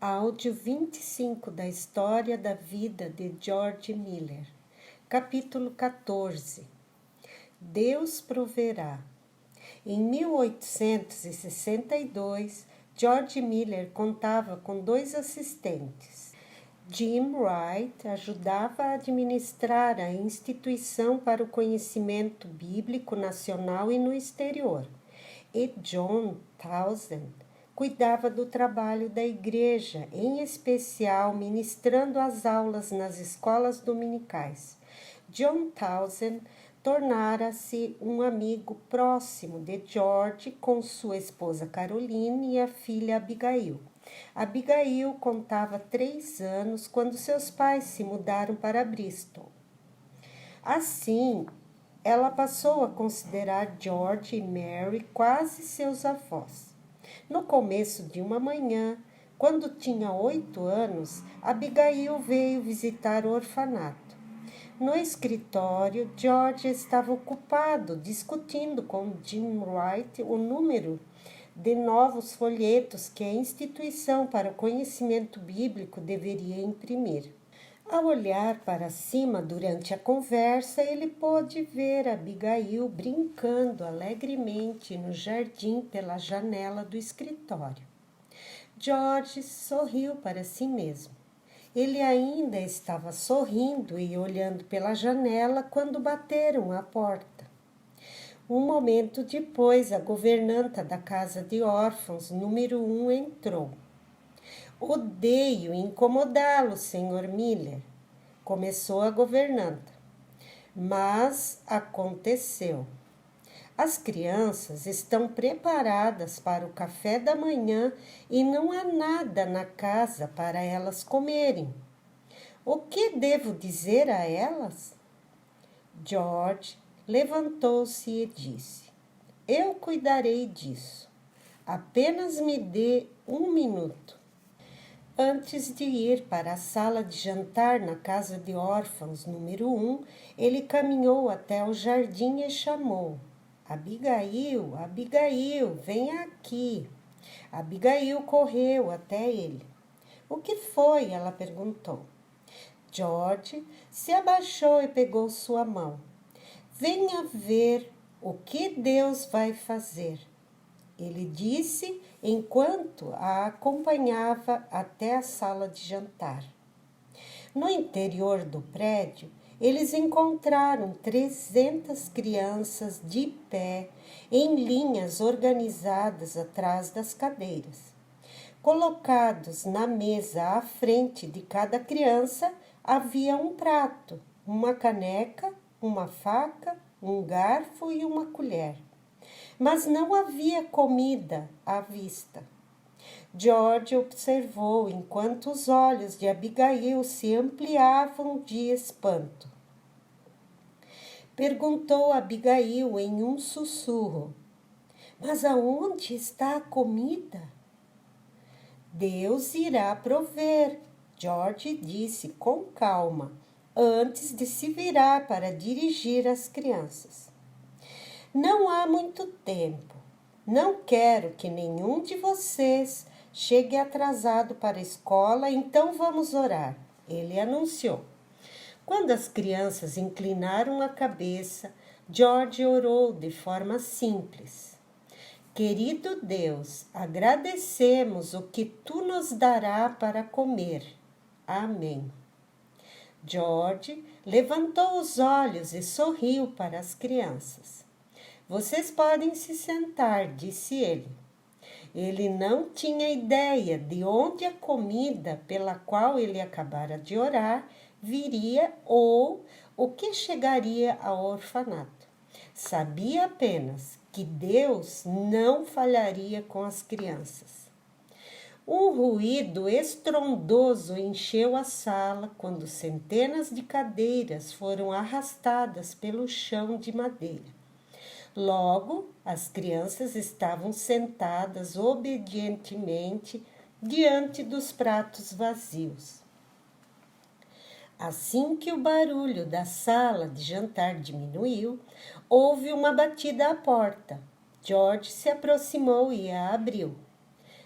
Áudio 25 da história da vida de George Miller. Capítulo 14. Deus proverá. Em 1862, George Miller contava com 2 assistentes. Jim Wright ajudava a administrar a instituição para o conhecimento bíblico nacional e no exterior, e John Townsend cuidava do trabalho da igreja, em especial ministrando as aulas nas escolas dominicais. John Townsend tornara-se um amigo próximo de George com sua esposa Caroline e a filha Abigail. Abigail contava 3 anos quando seus pais se mudaram para Bristol. Assim, ela passou a considerar George e Mary quase seus avós. No começo de uma manhã, quando tinha 8 anos, Abigail veio visitar o orfanato. No escritório, George estava ocupado discutindo com Jim Wright o número de novos folhetos que a instituição para o conhecimento bíblico deveria imprimir. Ao olhar para cima durante a conversa, ele pôde ver Abigail brincando alegremente no jardim pela janela do escritório. George sorriu para si mesmo. Ele ainda estava sorrindo e olhando pela janela quando bateram à porta. Um momento depois, a governanta da casa de órfãos, número 1, entrou. "Odeio incomodá-lo, Sr. Miller", começou a governanta. Mas aconteceu. As crianças estão preparadas para o café da manhã e não há nada na casa para elas comerem. O que devo dizer a elas? George levantou-se e disse: "Eu cuidarei disso. Apenas me dê 1 minuto." Antes de ir para a sala de jantar na casa de órfãos número 1, ele caminhou até o jardim e chamou: "Abigail, Abigail, venha aqui." Abigail correu até ele. "O que foi?" ela perguntou. George se abaixou e pegou sua mão. "Venha ver o que Deus vai fazer", ele disse enquanto a acompanhava até a sala de jantar. No interior do prédio, eles encontraram 300 crianças de pé, em linhas organizadas atrás das cadeiras. Colocados na mesa à frente de cada criança, havia um prato, uma caneca, uma faca, um garfo e uma colher. Mas não havia comida à vista. George observou enquanto os olhos de Abigail se ampliavam de espanto. Perguntou a Abigail em um sussurro: "Mas aonde está a comida?" "Deus irá prover", George disse com calma, antes de se virar para dirigir as crianças. "Não há muito tempo. Não quero que nenhum de vocês chegue atrasado para a escola, então vamos orar", ele anunciou. Quando as crianças inclinaram a cabeça, George orou de forma simples: "Querido Deus, agradecemos o que tu nos dará para comer. Amém." George levantou os olhos e sorriu para as crianças. "Vocês podem se sentar", disse ele. Ele não tinha ideia de onde a comida pela qual ele acabara de orar viria ou o que chegaria ao orfanato. Sabia apenas que Deus não falharia com as crianças. Um ruído estrondoso encheu a sala quando centenas de cadeiras foram arrastadas pelo chão de madeira. Logo, as crianças estavam sentadas obedientemente diante dos pratos vazios. Assim que o barulho da sala de jantar diminuiu, houve uma batida à porta. George se aproximou e a abriu.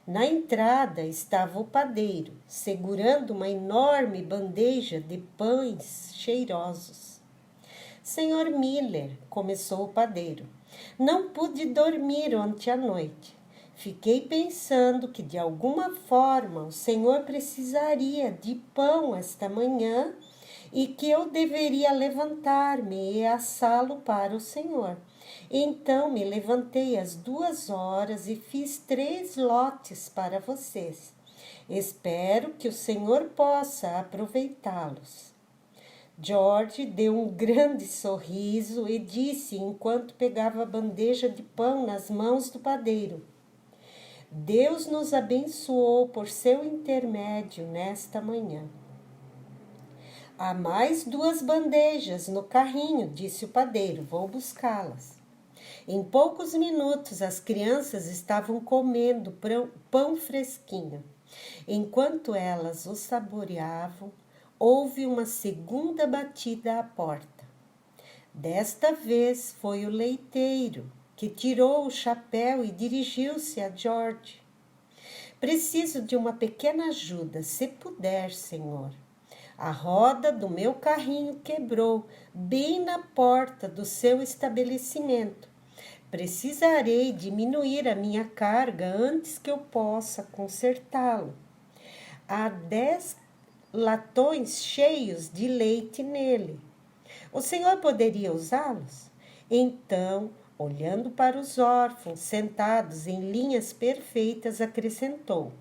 Na entrada estava o padeiro, segurando uma enorme bandeja de pães cheirosos. Senhor Miller, começou o padeiro, não pude dormir ontem à noite. Fiquei pensando que de alguma forma o senhor precisaria de pão esta manhã e que eu deveria levantar-me e assá-lo para o senhor. Então me levantei às 2 horas e fiz 3 lotes para vocês. Espero que o senhor possa aproveitá-los. George deu um grande sorriso e disse enquanto pegava a bandeja de pão nas mãos do padeiro: Deus nos abençoou por seu intermédio nesta manhã. Há mais 2 bandejas no carrinho, disse o padeiro, vou buscá-las. Em poucos minutos, as crianças estavam comendo pão fresquinho. Enquanto elas o saboreavam, houve uma segunda batida à porta. Desta vez foi o leiteiro, que tirou o chapéu e dirigiu-se a George. Preciso de uma pequena ajuda, se puder, senhor. A roda do meu carrinho quebrou bem na porta do seu estabelecimento. Precisarei diminuir a minha carga antes que eu possa consertá-lo. Há 10 latões cheios de leite nele. O senhor poderia usá-los? Então, olhando para os órfãos sentados em linhas perfeitas, acrescentou: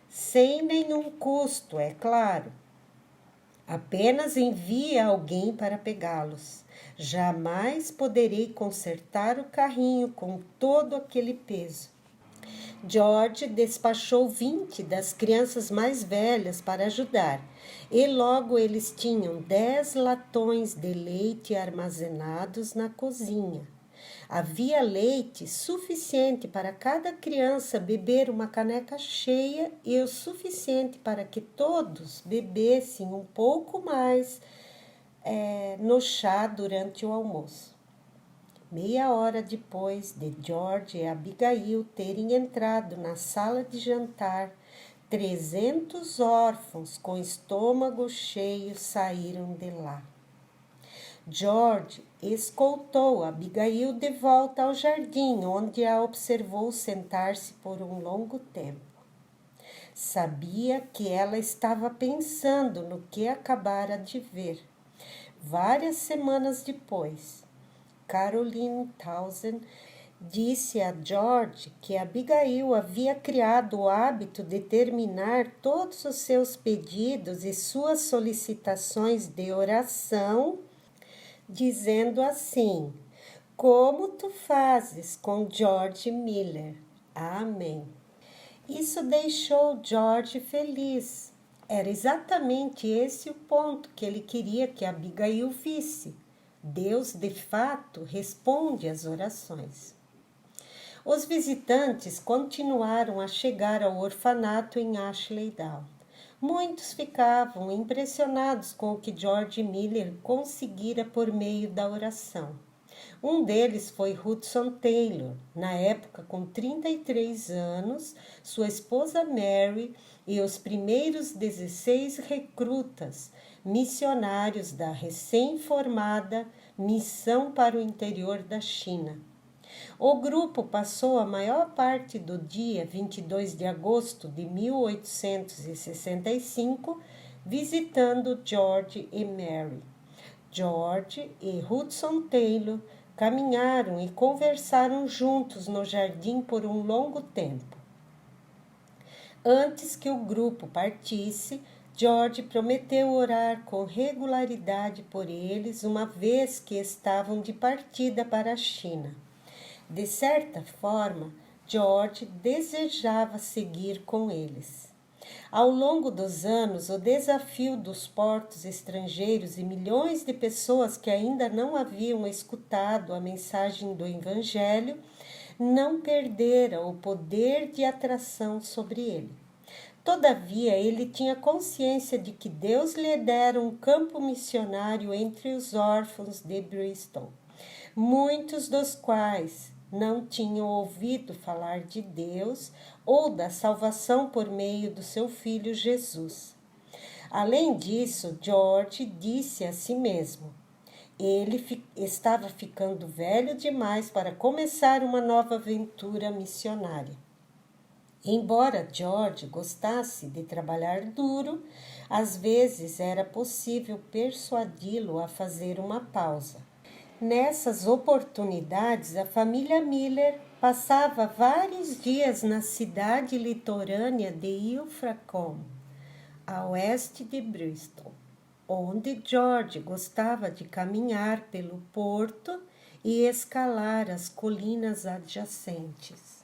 sem nenhum custo, é claro. Apenas envie alguém para pegá-los. Jamais poderei consertar o carrinho com todo aquele peso. George despachou 20 das crianças mais velhas para ajudar, e logo eles tinham 10 latões de leite armazenados na cozinha. Havia leite suficiente para cada criança beber uma caneca cheia e o suficiente para que todos bebessem um pouco mais no chá durante o almoço. Meia hora depois de George e Abigail terem entrado na sala de jantar, 300 órfãos com estômago cheio saíram de lá. George escoltou Abigail de volta ao jardim, onde a observou sentar-se por um longo tempo. Sabia que ela estava pensando no que acabara de ver. Várias semanas depois, Caroline Townsend disse a George que Abigail havia criado o hábito de terminar todos os seus pedidos e suas solicitações de oração dizendo assim: como tu fazes com George Miller. Amém. Isso deixou George feliz. Era exatamente esse o ponto que ele queria que Abigail visse. Deus, de fato, responde às orações. Os visitantes continuaram a chegar ao orfanato em Ashley Down. Muitos ficavam impressionados com o que George Miller conseguira por meio da oração. Um deles foi Hudson Taylor, na época com 33 anos, sua esposa Mary e os primeiros 16 recrutas, missionários da recém-formada Missão para o Interior da China. O grupo passou a maior parte do dia 22 de agosto de 1865 visitando George e Mary. George e Hudson Taylor caminharam e conversaram juntos no jardim por um longo tempo. Antes que o grupo partisse, George prometeu orar com regularidade por eles, uma vez que estavam de partida para a China. De certa forma, George desejava seguir com eles. Ao longo dos anos, o desafio dos portos estrangeiros e milhões de pessoas que ainda não haviam escutado a mensagem do Evangelho não perdera o poder de atração sobre ele. Todavia, ele tinha consciência de que Deus lhe dera um campo missionário entre os órfãos de Bristol, muitos dos quais não tinham ouvido falar de Deus ou da salvação por meio do seu filho Jesus. Além disso, George disse a si mesmo: ele estava ficando velho demais para começar uma nova aventura missionária. Embora George gostasse de trabalhar duro, às vezes era possível persuadi-lo a fazer uma pausa. Nessas oportunidades, a família Miller passava vários dias na cidade litorânea de Ilfracombe, a oeste de Bristol, onde George gostava de caminhar pelo porto e escalar as colinas adjacentes.